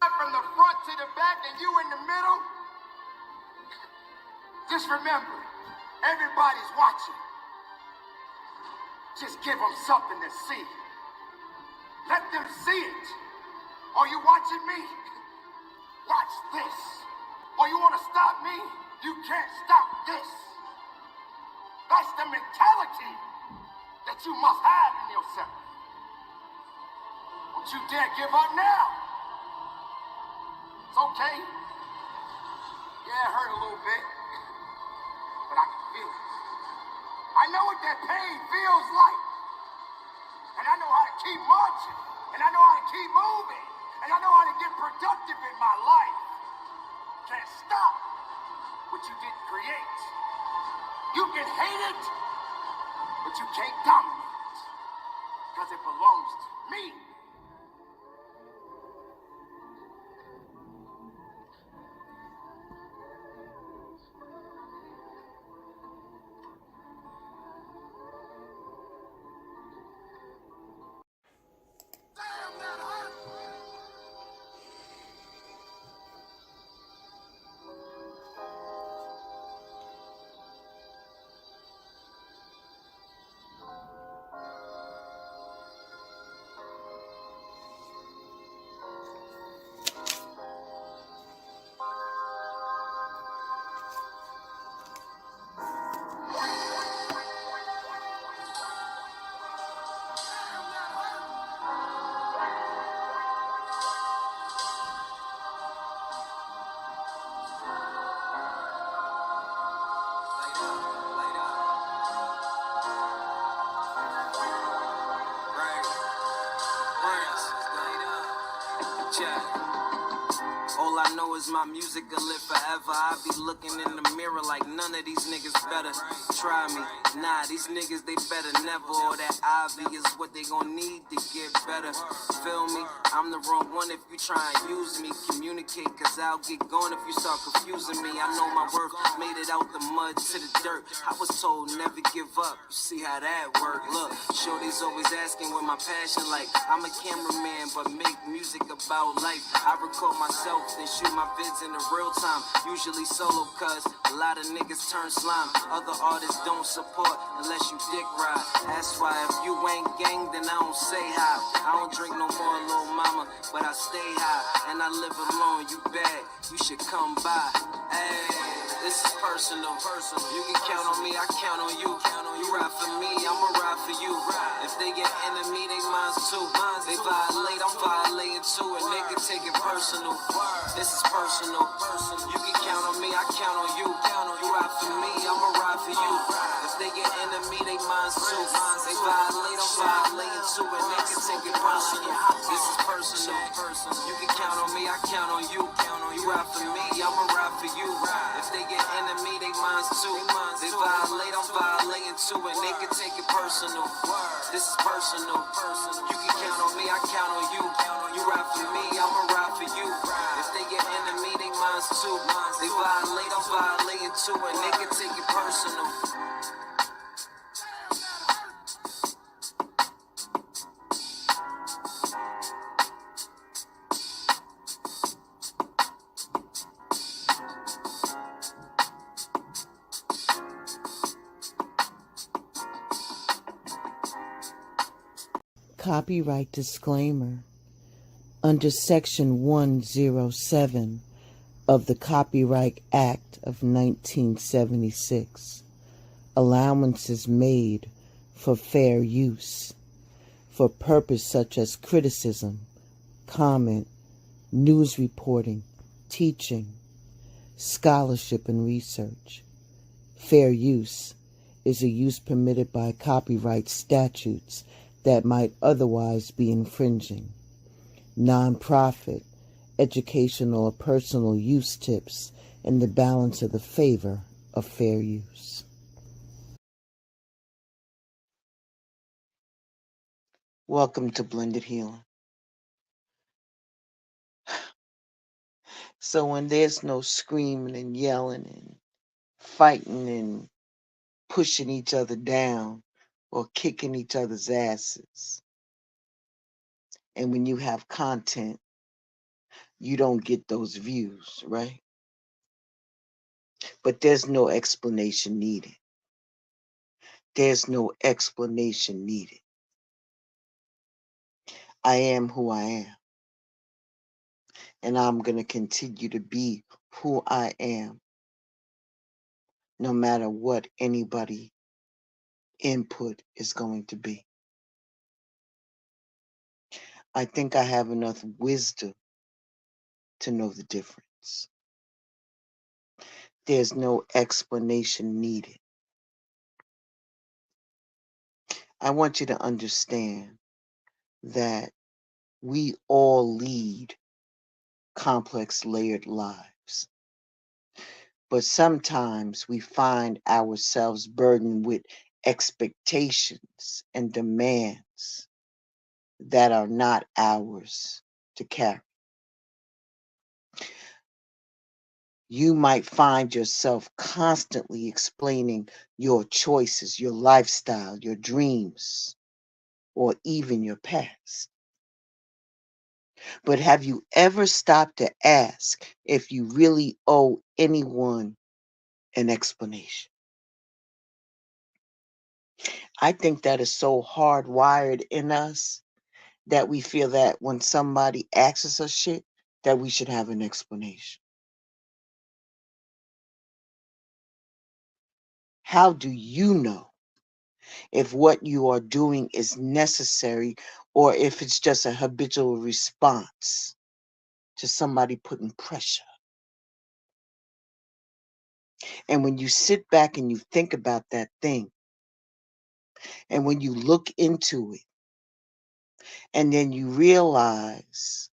From the front to the back and you in the middle, just remember, everybody's watching. Just give them something to see. Let them see it. Are you watching me? Watch this. Or you want to stop me? You can't stop this. That's the mentality that you must have in yourself. Don't you dare give up now. It's okay. Yeah, it hurt a little bit, but I can feel it. I know what that pain feels like. And I know how to keep marching. And I know how to keep moving. And I know how to get productive in my life. Can't stop what you didn't create. You can hate it, but you can't dominate it. Because it belongs to me. All I know is my music will live forever. I be looking in the mirror like none of these niggas better try me. Nah, these niggas, they better never. All that ivy is what they gon' need to get better. Feel me? I'm the wrong one if you try and use me. Communicate, cause I'll get gone if you start confusing me. I know my worth, made it out the mud to the dirt. I was told never give up. You see how that work? Look, shorty's always asking what my passion like. I'm a cameraman, but make music about life. I record myself, then shoot my vids in the real time. Usually solo, cause a lot of niggas turn slime. Other artists don't support unless you dick ride. That's why if you ain't gang, then I don't say hi. I don't drink no more, little mama, but I stay high. And I live alone, you bad, you should come by. Hey, this is personal. You can count on me, I count on you. You ride for me, I'ma ride for you. If they get enemy, they mine too. They violate, I'm violating too. And they can take it personal. This is personal. You can count on me, I count on you. You ride for me, I'ma ride for you. If they get enemy, they mine too. They violate, I'm violating too. And they can take it personal. This is personal. You can count on me, I count on you. You ride for me, I'ma ride for you. If they get enemy, they mine too. They violate, I'm violating too. And they can take it personal. This is personal. You can count on me, I count on you. You ride for me, I'ma ride for you. If they get enemy, they mine too. They violate, I'm violating too. And they can take it personal. Copyright disclaimer. Under Section 107 of the Copyright Act of 1976, allowances made for fair use for purpose such as criticism, comment, news reporting, teaching, scholarship, and research. Fair use is a use permitted by copyright statutes that might otherwise be infringing. Non-profit, educational, or personal use tips in the balance of the favor of fair use. Welcome to Blended Healing. So when there's no screaming and yelling and fighting and pushing each other down or kicking each other's asses, and when you have content you don't get those views, right? But there's no explanation needed. There's no explanation needed. I am who I am, and I'm going to continue to be who I am, no matter what anybody input is going to be. I think I have enough wisdom to know the difference. There's no explanation needed. I want you to understand that we all lead complex, layered lives. But sometimes we find ourselves burdened with expectations and demands that are not ours to carry. You might find yourself constantly explaining your choices, your lifestyle, your dreams, or even your past. But have you ever stopped to ask if you really owe anyone an explanation? I think that is so hardwired in us that we feel that when somebody asks us shit, that we should have an explanation. How do you know if what you are doing is necessary or if it's just a habitual response to somebody putting pressure? And when you sit back and you think about that thing, and when you look into it, and then you realize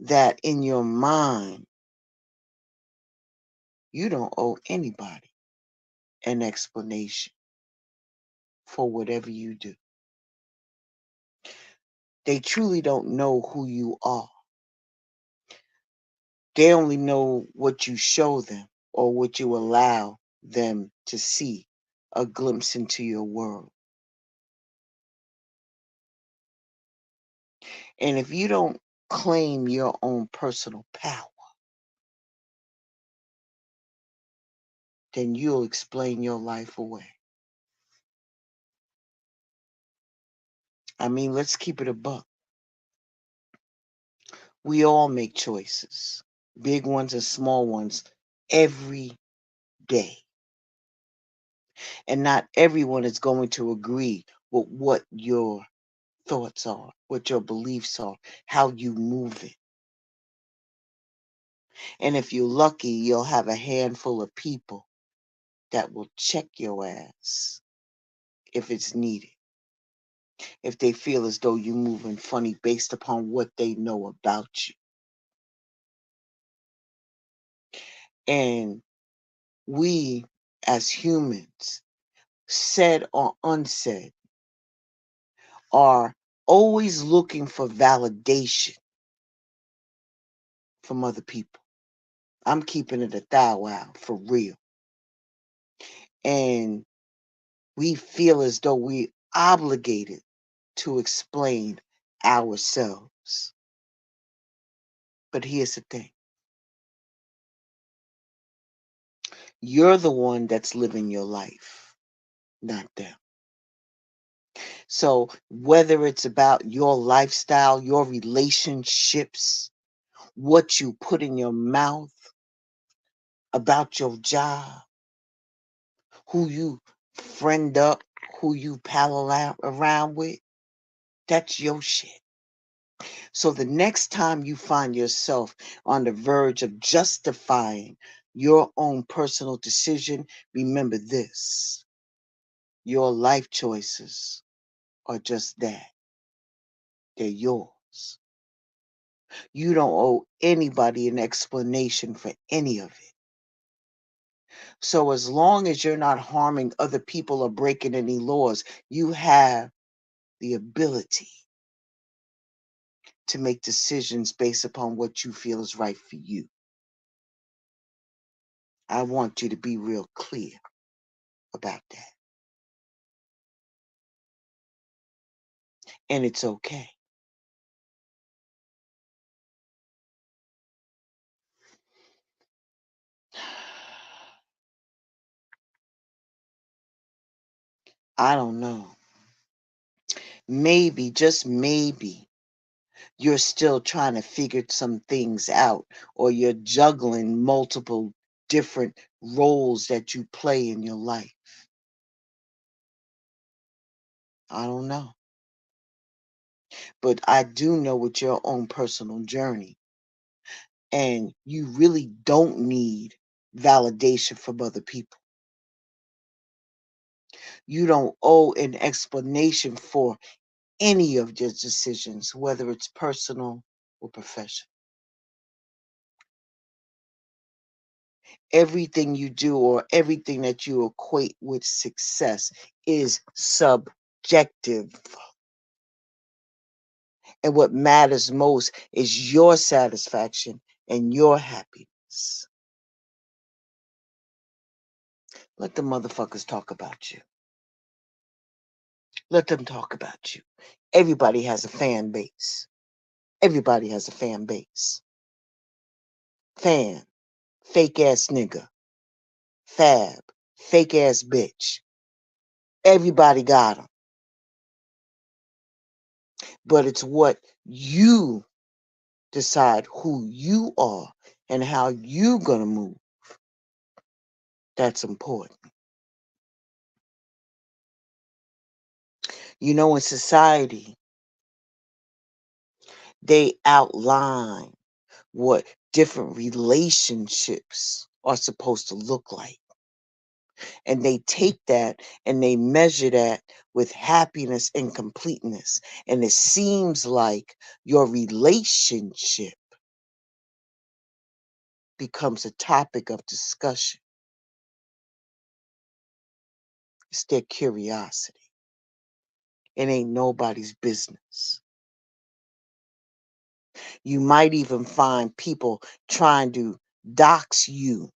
that in your mind, you don't owe anybody an explanation for whatever you do. They truly don't know who you are. They only know what you show them or what you allow them to see, a glimpse into your world. And if you don't claim your own personal power, then you'll explain your life away. I mean, let's keep it a buck. We all make choices, big ones and small ones, every day. And not everyone is going to agree with what your thoughts are, what your beliefs are, how you move it. And if you're lucky, you'll have a handful of people that will check your ass if it's needed, if they feel as though you're moving funny based upon what they know about you. And we, as humans, said or unsaid, are always looking for validation from other people. I'm keeping it a thou wow for real. And we feel as though we're obligated to explain ourselves. But here's the thing. You're the one that's living your life, not them. So whether it's about your lifestyle, your relationships, what you put in your mouth, about your job, who you friend up, who you pal around with, that's your shit. So the next time you find yourself on the verge of justifying your own personal decision, remember this. Your life choices are just that. They're yours. You don't owe anybody an explanation for any of it. So as long as you're not harming other people or breaking any laws, you have the ability to make decisions based upon what you feel is right for you. I want you to be real clear about that. And it's okay. I don't know. Maybe, just maybe, you're still trying to figure some things out, or you're juggling multiple different roles that you play in your life. I don't know. But I do know with your own personal journey, and you really don't need validation from other people. You don't owe an explanation for any of your decisions, whether it's personal or professional. Everything you do or everything that you equate with success is subjective. And what matters most is your satisfaction and your happiness. Let the motherfuckers talk about you. Let them talk about you. Everybody has a fan base. Everybody has a fan base. Fan, fake ass nigga. Fab, fake ass bitch. Everybody got them. But it's what you decide who you are and how you gonna move. That's important. You know, in society, they outline what different relationships are supposed to look like. And they take that and they measure that with happiness and completeness. And it seems like your relationship becomes a topic of discussion. It's their curiosity. It ain't nobody's business. You might even find people trying to dox you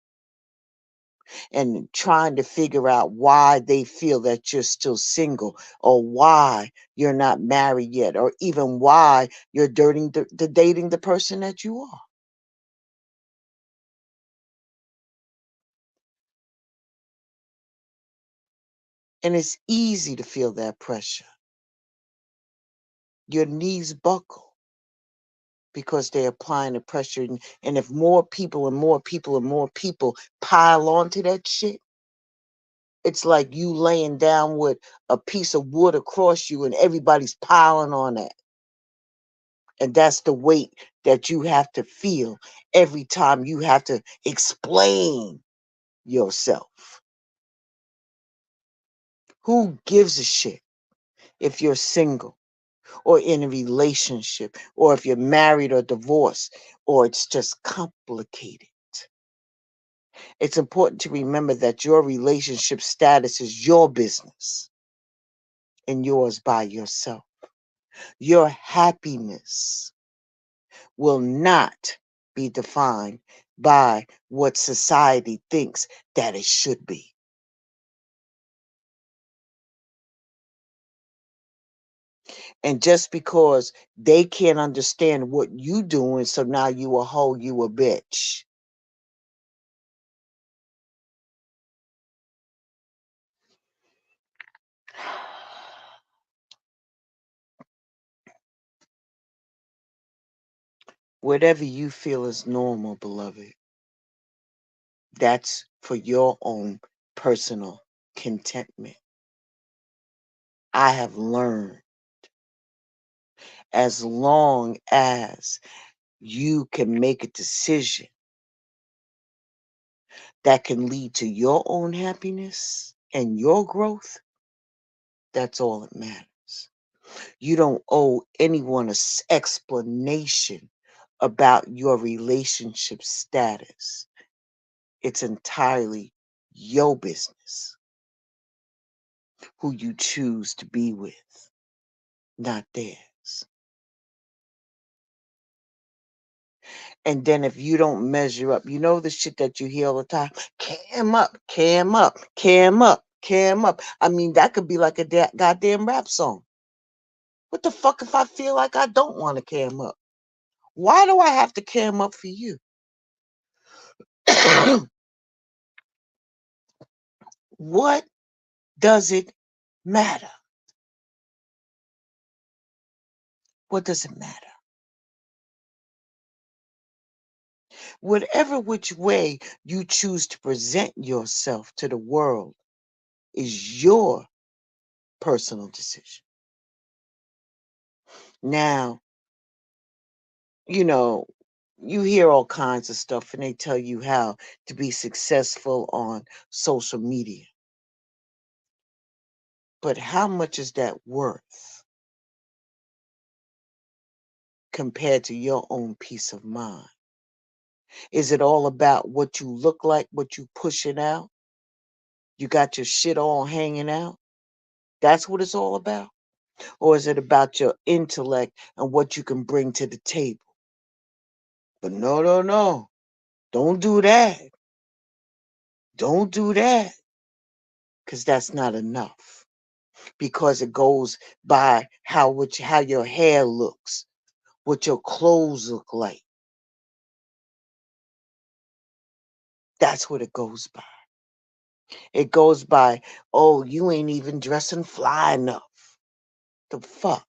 and trying to figure out why they feel that you're still single, or why you're not married yet, or even why you're dating the person that you are. And it's easy to feel that pressure. Your knees buckle because they're applying the pressure. And if more people and more people and more people pile onto that shit, it's like you laying down with a piece of wood across you and everybody's piling on that. And that's the weight that you have to feel every time you have to explain yourself. Who gives a shit if you're single or in a relationship, or if you're married or divorced, or it's just complicated? It's important to remember that your relationship status is your business and yours by yourself. Your happiness will not be defined by what society thinks that it should be. And just because they can't understand what you doing, so now you a hoe, you a bitch. Whatever you feel is normal, beloved, that's for your own personal contentment. I have learned, as long as you can make a decision that can lead to your own happiness and your growth, that's all that matters. You don't owe anyone an explanation about your relationship status. It's entirely your business who you choose to be with, not theirs. And then if you don't measure up, you know the shit that you hear all the time, cam up, cam up, cam up, cam up. I mean, that could be like a goddamn rap song. What the fuck if I feel like I don't want to cam up? Why do I have to cam up for you? What does it matter? What does it matter? Whatever which way you choose to present yourself to the world is your personal decision. Now, you know, you hear all kinds of stuff and they tell you how to be successful on social media. But how much is that worth compared to your own peace of mind? Is it all about what you look like, what you pushing out? You got your shit all hanging out? That's what it's all about? Or is it about your intellect and what you can bring to the table? But no, no, no. Don't do that. Don't do that. Because that's not enough. Because it goes by how your hair looks, what your clothes look like. That's what it goes by. It goes by, oh, you ain't even dressing fly enough. The fuck?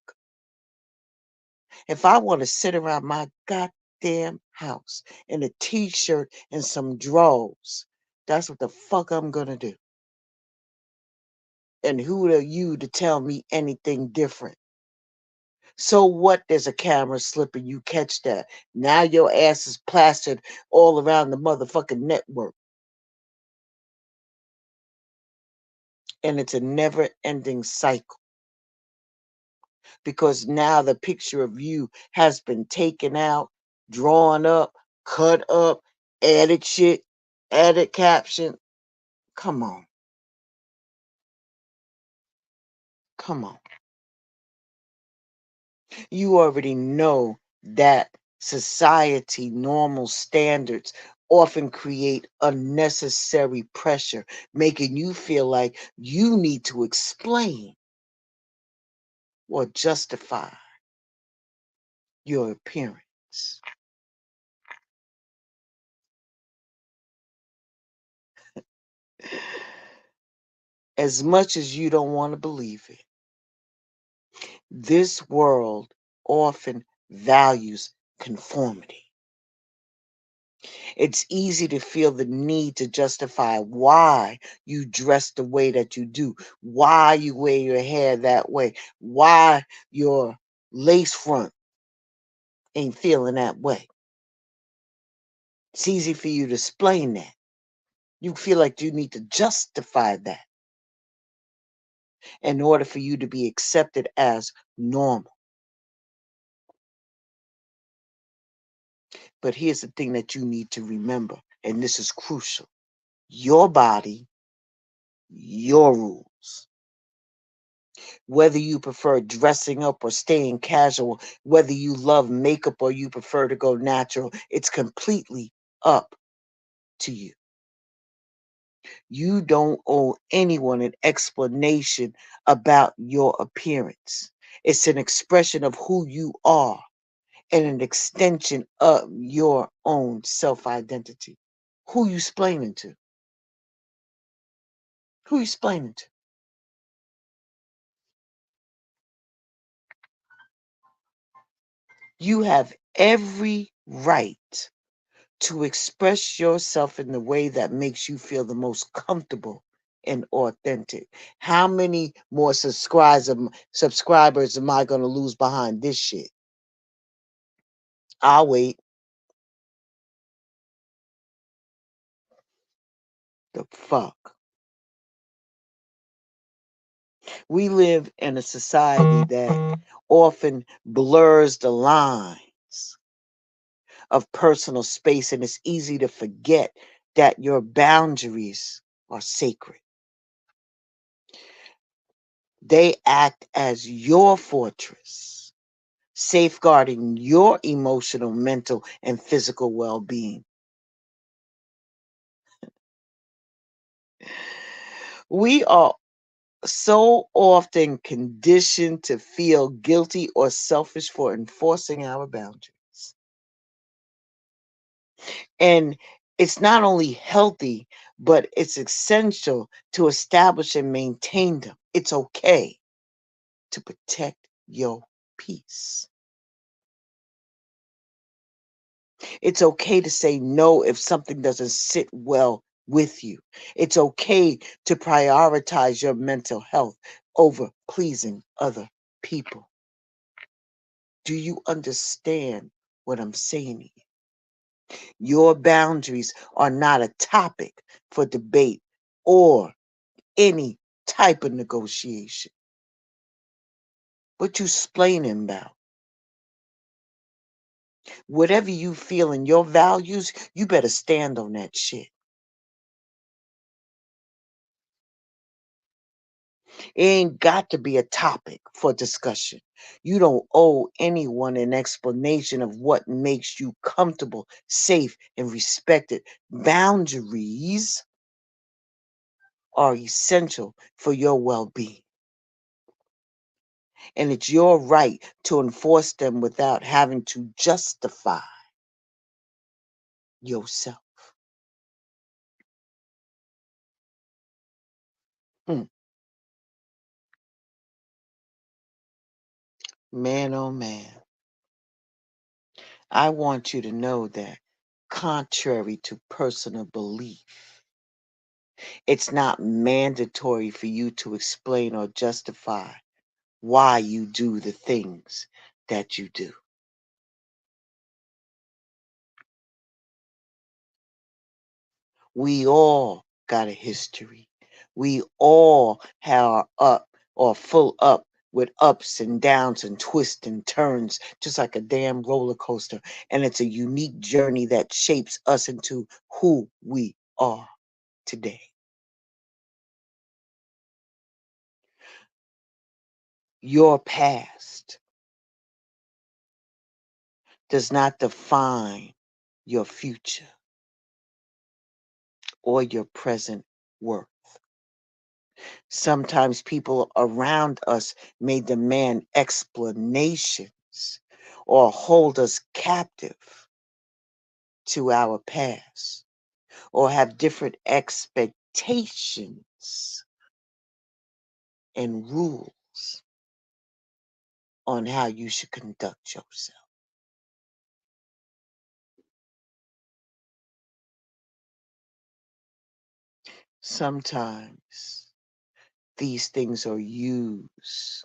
If I want to sit around my goddamn house in a t-shirt and some drawers, that's what the fuck I'm gonna do. And who are you to tell me anything different? So what? There's a camera slipping, you catch that. Now your ass is plastered all around the motherfucking network. And it's a never ending cycle. Because now the picture of you has been taken out, drawn up, cut up, added shit, added caption. Come on. Come on. You already know that society normal standards often create unnecessary pressure, making you feel like you need to explain or justify your appearance. As much as you don't want to believe it, this world often values conformity. It's easy to feel the need to justify why you dress the way that you do, why you wear your hair that way, why your lace front ain't feeling that way. It's easy for you to explain that. You feel like you need to justify that in order for you to be accepted as normal. But here's the thing that you need to remember, and this is crucial. Your body, your rules. Whether you prefer dressing up or staying casual, whether you love makeup or you prefer to go natural, it's completely up to you. You don't owe anyone an explanation about your appearance. It's an expression of who you are and an extension of your own self identity. Who you explaining to? Who you explaining to? You have every right to express yourself in the way that makes you feel the most comfortable and authentic. How many more subscribers am I going to lose behind this shit? I'll wait. The fuck? We live in a society that often blurs the lines of personal space, and it's easy to forget that your boundaries are sacred. They act as your fortress, safeguarding your emotional, mental, and physical well being. We are so often conditioned to feel guilty or selfish for enforcing our boundaries. And It's not only healthy, but it's essential to establish and maintain them. It's okay to protect your peace. It's okay to say no if something doesn't sit well with you. It's okay to prioritize your mental health over pleasing other people. Do you understand what I'm saying to you? Your boundaries are not a topic for debate or any type of negotiation. What you explaining about? Whatever you feel in your values, you better stand on that shit. It ain't got to be a topic for discussion. You don't owe anyone an explanation of what makes you comfortable, safe, and respected. Boundaries are essential for your well being, and it's your right to enforce them without having to justify yourself. Mm, Man, oh man, I want you to know that, contrary to personal belief, it's not mandatory for you to explain or justify why you do the things that you do. We all got a history. We all have up or full up with ups and downs and twists and turns, just like a damn roller coaster. And it's a unique journey that shapes us into who we are today. Your past does not define your future or your present worth. Sometimes people around us may demand explanations or hold us captive to our past or have different expectations and rules on how you should conduct yourself. Sometimes these things are used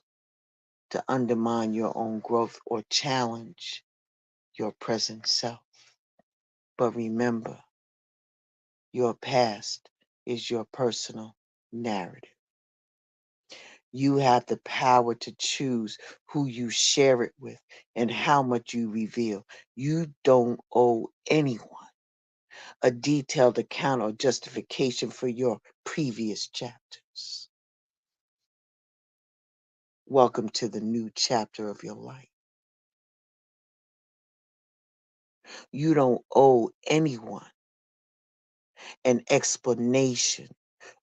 to undermine your own growth or challenge your present self. But remember, your past is your personal narrative. You have the power to choose who you share it with and how much you reveal. You don't owe anyone a detailed account or justification for your previous chapters. Welcome to the new chapter of your life. You don't owe anyone an explanation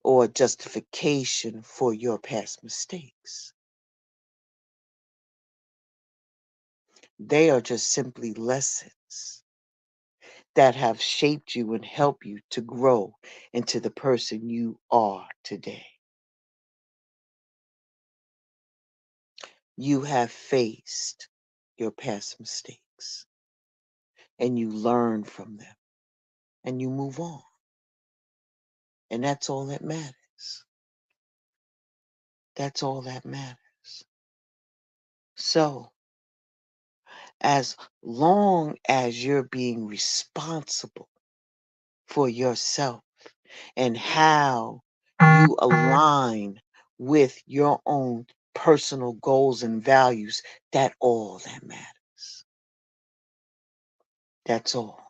or justification for your past mistakes. They are just simply lessons that have shaped you and helped you to grow into the person you are today. You have faced your past mistakes and you learn from them and you move on. And that's all that matters. That's all that matters. So, as long as you're being responsible for yourself and how you align with your own personal goals and values, that all that matters. That's all.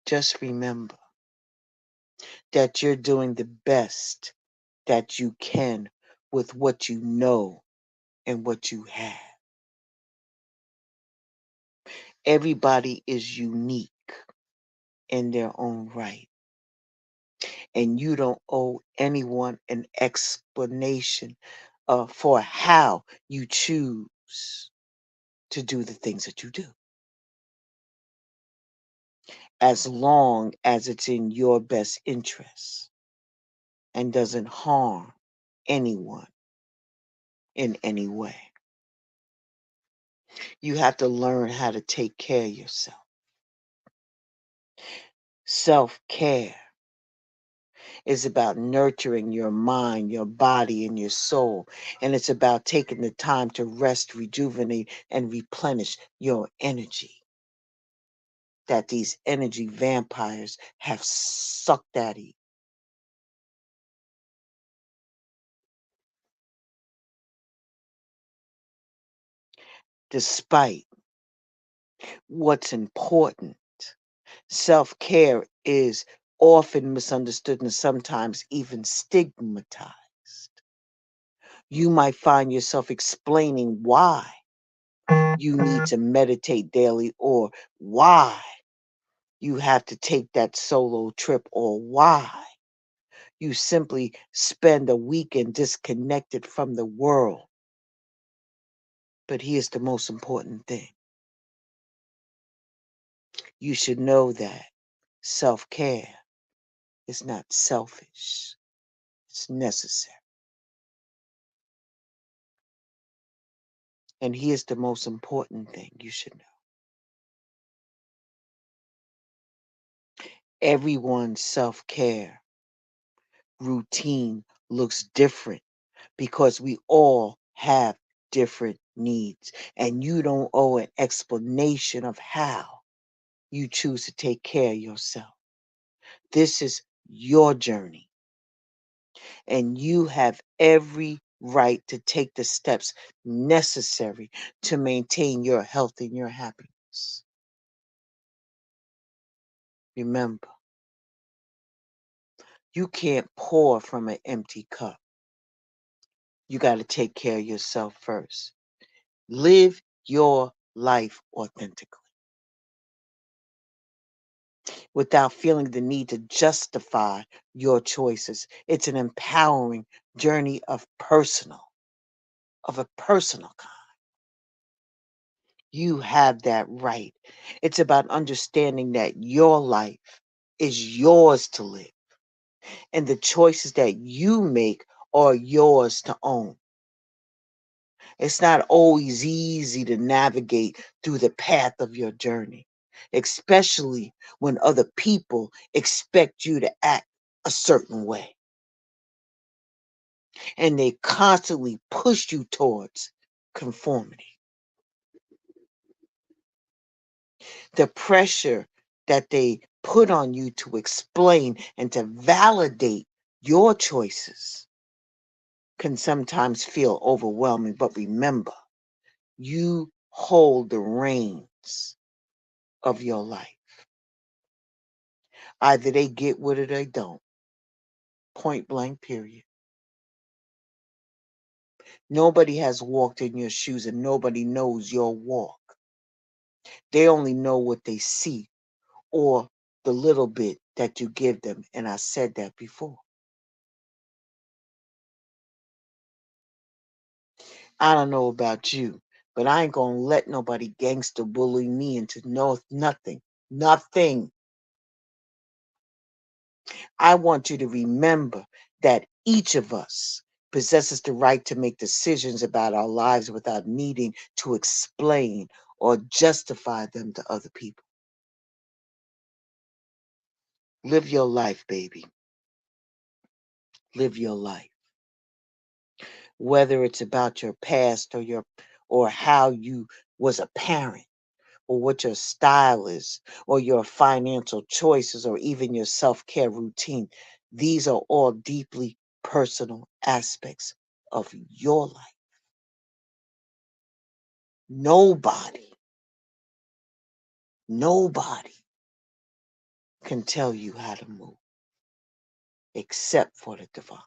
Just remember that you're doing the best that you can with what you know and what you have. Everybody is unique in their own right, and you don't owe anyone an explanation for how you choose to do the things that you do. as long as it's in your best interest and doesn't harm anyone in any way. You have to learn how to take care of yourself. Self care is about nurturing your mind, your body, and your soul. And it's about taking the time to rest, rejuvenate, and replenish your energy that these energy vampires have sucked out of you. Despite what's important, self care is often misunderstood and sometimes even stigmatized. You might find yourself explaining why you need to meditate daily or why you have to take that solo trip or why you simply spend a weekend disconnected from the world. But here's the most important thing. You should know that self care is not selfish, it's necessary. And here's the most important thing you should know. Everyone's self care routine looks different because we all have different needs. And you don't owe an explanation of how you choose to take care of yourself. This is your journey, and you have every right to take the steps necessary to maintain your health and your happiness. Remember, you can't pour from an empty cup. You got to take care of yourself first. Live your life authentically without feeling the need to justify your choices. It's an empowering journey of a personal kind. You have that right. It's about understanding that your life is yours to live and the choices that you make are yours to own. It's not always easy to navigate through the path of your journey, especially when other people expect you to act a certain way and they constantly push you towards conformity. The pressure that they put on you to explain and to validate your choices can sometimes feel overwhelming, but remember, you hold the reins of your life. Either they get with it or they don't. Point blank, period. Nobody has walked in your shoes and nobody knows your walk. They only know what they see or the little bit that you give them. And I said that before. I don't know about you, but I ain't gonna let nobody gangster bully me into nothing. Nothing. I want you to remember that each of us possesses the right to make decisions about our lives without needing to explain or justify them to other people. Live your life, baby. Live your life. Whether it's about your past or how you was a parent or what your style is, or your financial choices, or even your self care routine. These are all deeply personal aspects of your life. Nobody, nobody can tell you how to move except for the divine.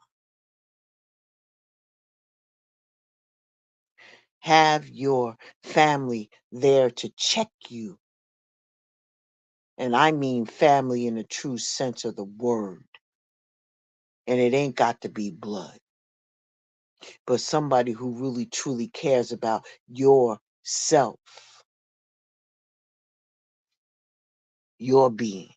Have your family there to check you. And I mean family in the true sense of the word. And it ain't got to be blood, but somebody who really truly cares about yourself. your being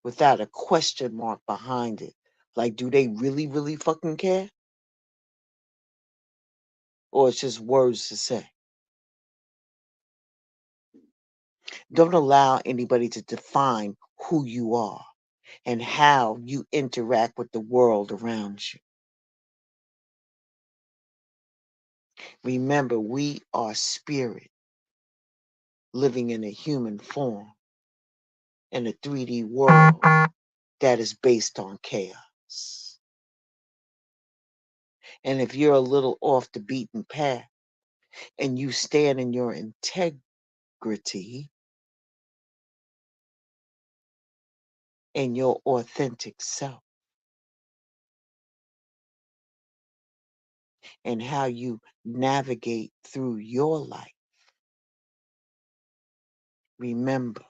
without a question mark behind it. Like, do they really, really fucking care? Or it's just words to say? Don't allow anybody to define who you are and how you interact with the world around you. Remember, we are spirit living in a human form in a 3D world that is based on chaos. And if you're a little off the beaten path and you stand in your integrity and your authentic self and how you navigate through your life, remember,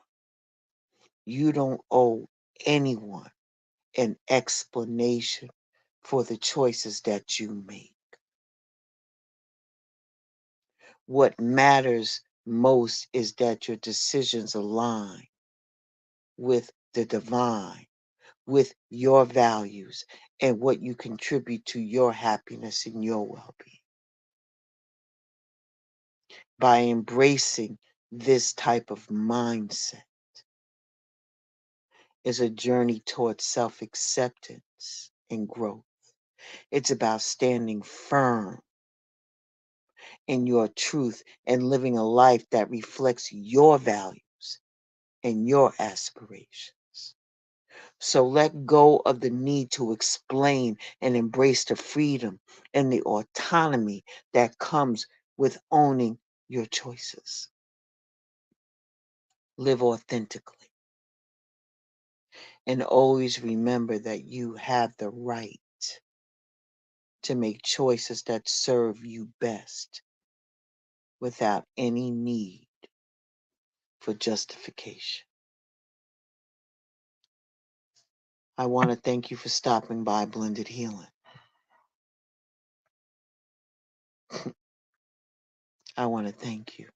you don't owe anyone an explanation for the choices that you make. What matters most is that your decisions align with the divine, with your values, and what you contribute to your happiness and your well being. By embracing this type of mindset is a journey towards self acceptance and growth. It's about standing firm in your truth and living a life that reflects your values and your aspirations. So let go of the need to explain and embrace the freedom and the autonomy that comes with owning your choices. Live authentically and always remember that you have the right to make choices that serve you best without any need for justification. I want to thank you for stopping by Blended Healing. I want to thank you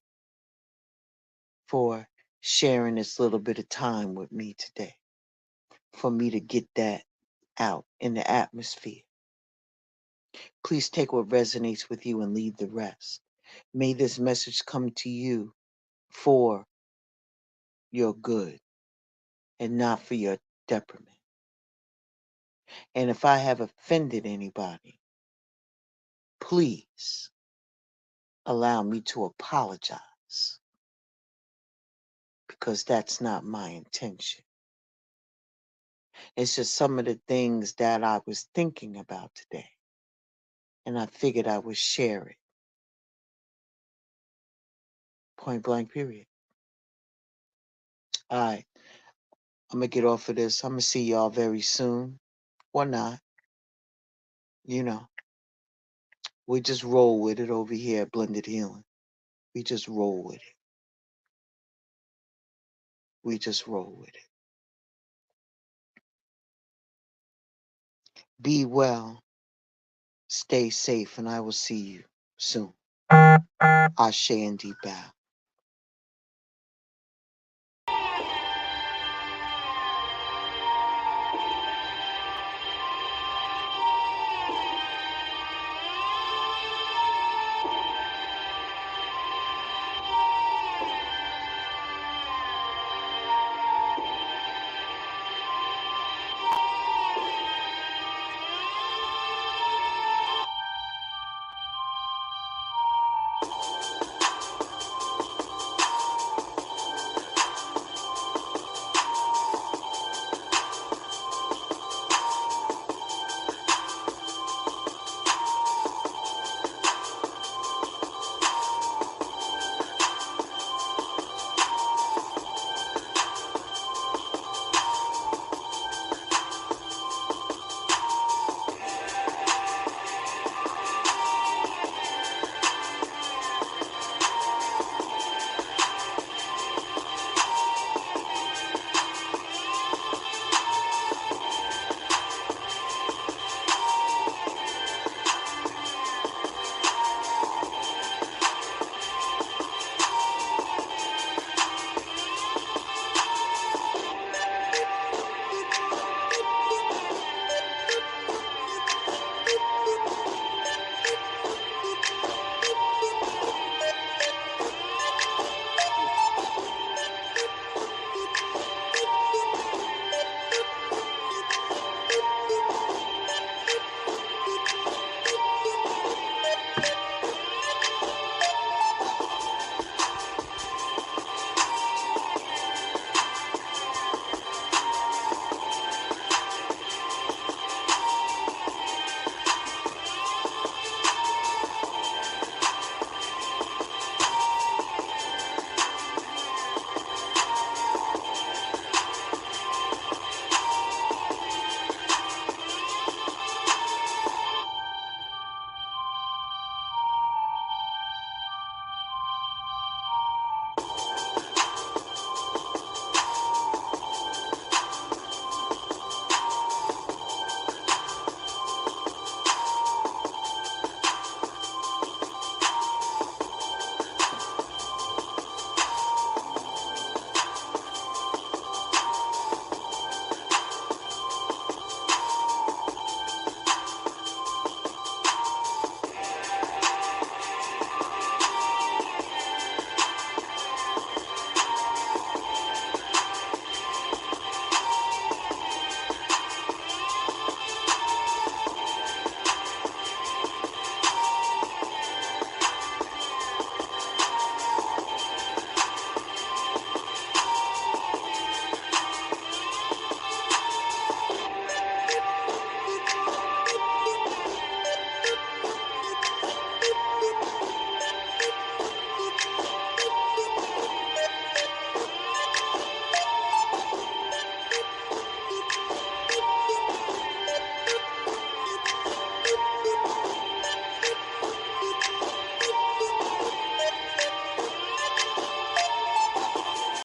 for sharing this little bit of time with me today, for me to get that out in the atmosphere. Please take what resonates with you and leave the rest. May this message come to you for your good and not for your detriment. And if I have offended anybody, please allow me to apologize because that's not my intention. It's just some of the things that I was thinking about today, and I figured I would share it. Point blank, period. All right, I'm going to get off of this. I'm going to see y'all very soon. Or not. You know, we just roll with it over here at Blended Healing. We just roll with it. We just roll with it. Be well, stay safe, and I will see you soon. Ashe and deep bow.